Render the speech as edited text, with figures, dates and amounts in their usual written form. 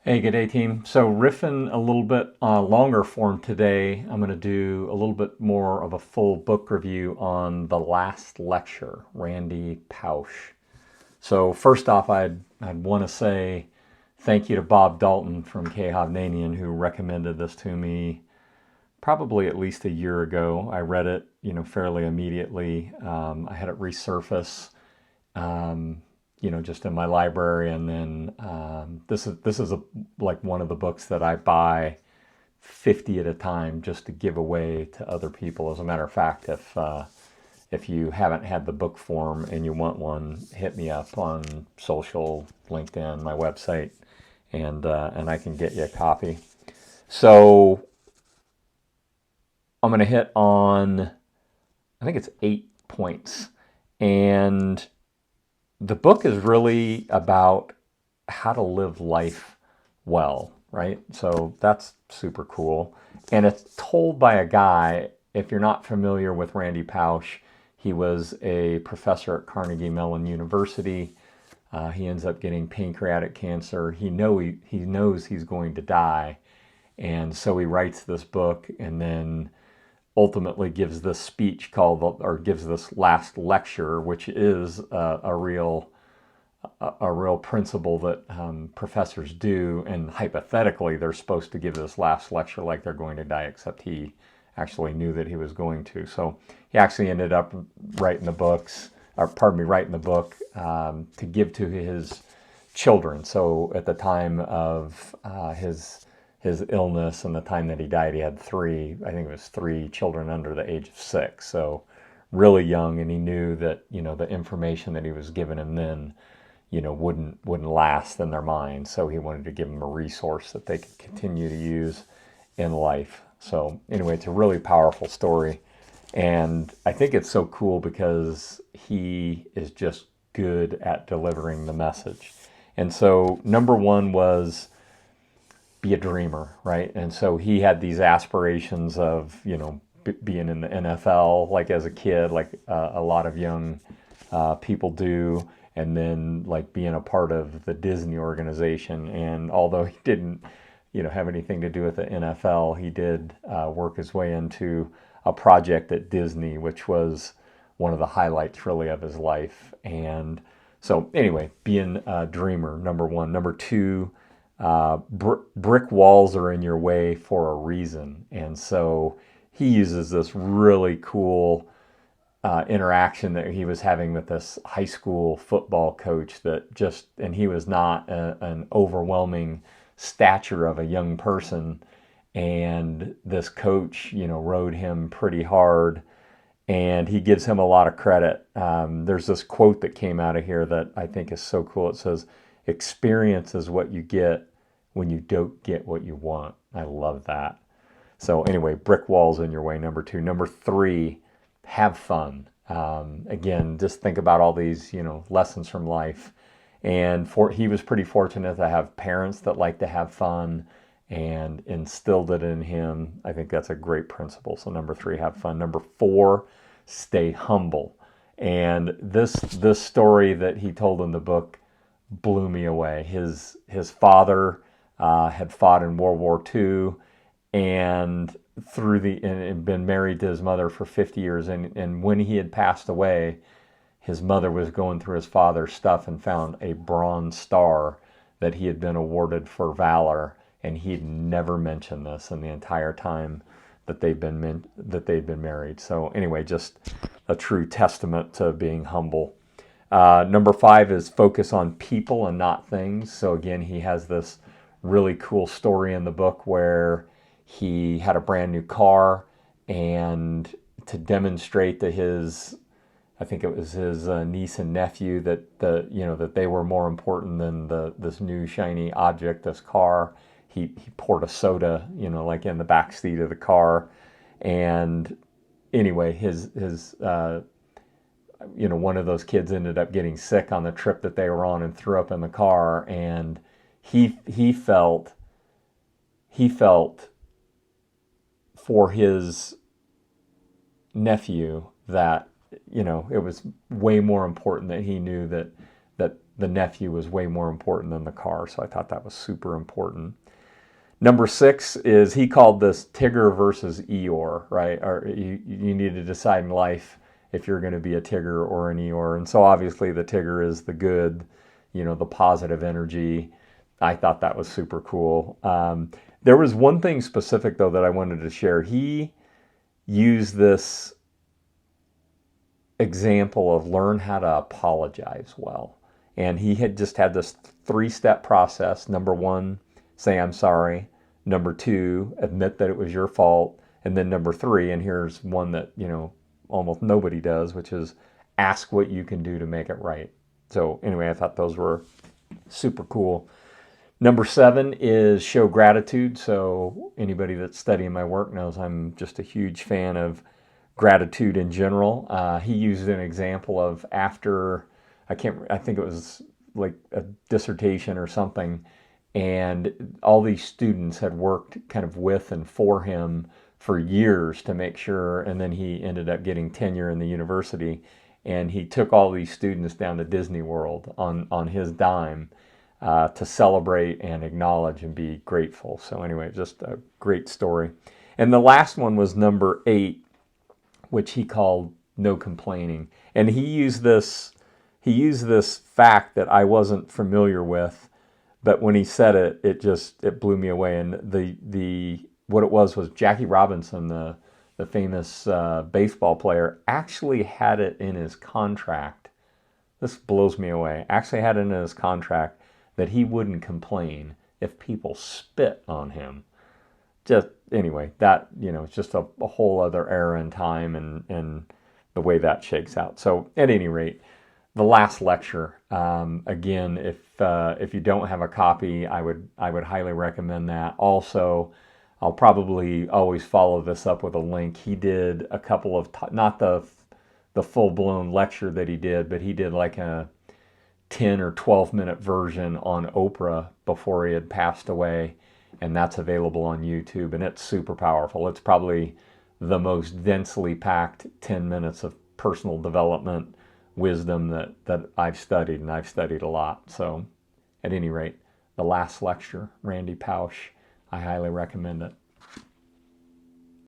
Hey, good day, team. So, riffing a little bit longer form today, I'm going to do a little bit more of a full book review on The Last Lecture, Randy Pausch. So, first off, I'd want to say thank you to Bob Dalton from K Hovnanian who recommended this to me probably at least a year ago. I read it, fairly immediately. I had it resurface um, just in my library. And then this is like one of the books that I buy 50 at a time just to give away to other people. As a matter of fact, if you haven't had the book form and you want one, hit me up on social, LinkedIn, my website, and I can get you a copy. So I'm going to hit on, I think it's 8 points, and the book is really about how to live life well, right? So that's super cool. And it's told by a guy, if you're not familiar with Randy Pausch, he was a professor at Carnegie Mellon University. He ends up getting pancreatic cancer. He knows he's going to die. And so he writes this book and then ultimately gives this speech or gives this last lecture, which is a real principle that professors do, and hypothetically they're supposed to give this last lecture like they're going to die, except he actually knew that he was going to. So he actually ended up writing the book to give to his children. So at the time of his illness and the time that he died, he had I think it was three children under the age of 6. So really young, and he knew that the information that he was giving him then wouldn't last in their minds. So he wanted to give them a resource that they could continue to use in life. So anyway, it's a really powerful story. And I think it's so cool because he is just good at delivering the message. And so number one was be a dreamer, right? And so he had these aspirations of, being in the NFL, like as a kid, like a lot of young people do, and then like being a part of the Disney organization. And although he didn't, have anything to do with the NFL, he did work his way into a project at Disney, which was one of the highlights really of his life. And so anyway, being a dreamer, number one. Number two, brick walls are in your way for a reason. And so he uses this really cool interaction that he was having with this high school football coach and he was not an overwhelming stature of a young person. And this coach, rode him pretty hard, and he gives him a lot of credit. There's this quote that came out of here that I think is so cool. It says, "Experience is what you get when you don't get what you want." I love that. So anyway, brick walls in your way, number two. Number three, have fun. Again, just think about all these, lessons from life. And he was pretty fortunate to have parents that like to have fun and instilled it in him. I think that's a great principle. So number three, have fun. Number four, stay humble. And this story that he told in the book blew me away. His father had fought in World War II, and been married to his mother for 50 years. And when he had passed away, his mother was going through his father's stuff and found a Bronze Star that he had been awarded for valor, and he'd never mentioned this in the entire time that they'd been married. So anyway, just a true testament to being humble. Number five is focus on people and not things. So again, he has this really cool story in the book where he had a brand new car, and to demonstrate to I think it was his niece and nephew that they were more important than this new shiny object, this car. He poured a soda, like in the back seat of the car. And anyway, his one of those kids ended up getting sick on the trip that they were on and threw up in the car. And he felt for his nephew that it was way more important that he knew that the nephew was way more important than the car. So I thought that was super important. Number 6 is he called this Tigger versus Eeyore, right? Or you need to decide in life if you're going to be a Tigger or an Eeyore. And so obviously the Tigger is the good, the positive energy. I thought that was super cool. There was one thing specific, though, that I wanted to share. He used this example of learn how to apologize well. And he had just had this 3-step process. Number 1, say I'm sorry. Number 2, admit that it was your fault. And then number 3, and here's one that, almost nobody does, which is ask what you can do to make it right. So anyway, I thought those were super cool. Number 7 is show gratitude. So anybody that's studying my work knows I'm just a huge fan of gratitude in general. He used an example of after, I think it was like a dissertation or something, and all these students had worked kind of with and for him for years to make sure, and then he ended up getting tenure in the university, and he took all these students down to Disney World on his dime to celebrate and acknowledge and be grateful. So anyway, just a great story. And the last one was number 8, which he called no complaining. And he used this fact that I wasn't familiar with, but when he said it, it blew me away. And the what it was Jackie Robinson, the famous baseball player, actually had it in his contract. This blows me away. Actually had it in his contract that he wouldn't complain if people spit on him. Just anyway, that it's just a whole other era and time, and the way that shakes out. So at any rate, the last lecture, again, if you don't have a copy, I would highly recommend that. Also, I'll probably always follow this up with a link. He did a couple of not the full-blown lecture that he did, but he did like a 10 or 12-minute version on Oprah before he had passed away, and that's available on YouTube, and it's super powerful. It's probably the most densely packed 10 minutes of personal development wisdom that I've studied, and I've studied a lot. So at any rate, the last lecture, Randy Pausch, I highly recommend it.